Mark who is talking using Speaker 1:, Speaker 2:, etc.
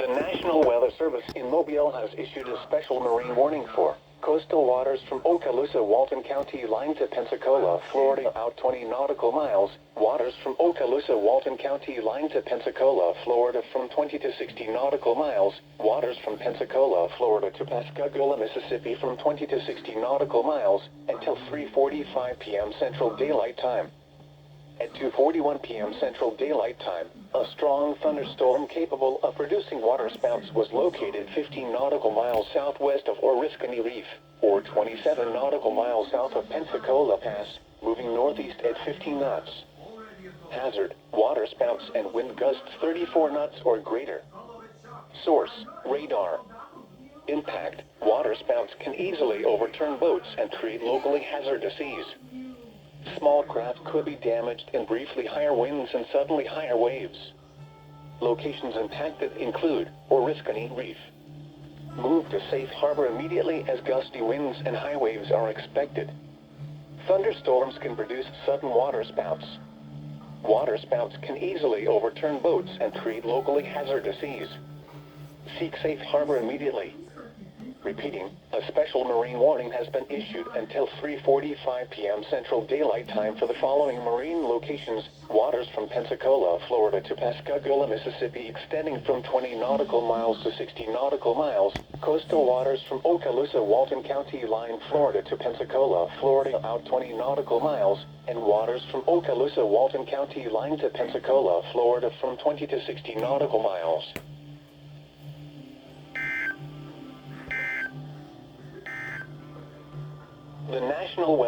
Speaker 1: The National Weather Service in Mobile has issued a special marine warning for coastal waters from Okaloosa, Walton County line to Pensacola, Florida, out 20 nautical miles. Waters from Okaloosa, Walton County line to Pensacola, Florida, from 20 to 60 nautical miles. Waters from Pensacola, Florida to Pascagoula, Mississippi, from 20 to 60 nautical miles until 3:45 p.m. Central Daylight Time. At 2:41 p.m. Central Daylight Time, a strong thunderstorm capable of producing waterspouts was located 15 nautical miles southwest of Oriskany Reef, or 27 nautical miles south of Pensacola Pass, moving northeast at 15 knots. Hazard: waterspouts and wind gusts 34 knots or greater. Source: radar. Impact: waterspouts can easily overturn boats and create locally hazardous seas. Small craft could be damaged in briefly higher winds and suddenly higher waves. Locations impacted include Oriskany Reef. Move to safe harbor immediately as gusty winds and high waves are expected. Thunderstorms can produce sudden waterspouts. Waterspouts can easily overturn boats and create locally hazardous seas. Seek safe harbor immediately. Repeating, a special marine warning has been issued until 3:45 p.m. Central Daylight Time for the following marine locations: waters from Pensacola, Florida to Pascagoula, Mississippi, extending from 20 nautical miles to 60 nautical miles; coastal waters from Okaloosa, Walton County line, Florida to Pensacola, Florida, out 20 nautical miles; and waters from Okaloosa, Walton County line to Pensacola, Florida, from 20 to 60 nautical miles. The National Weather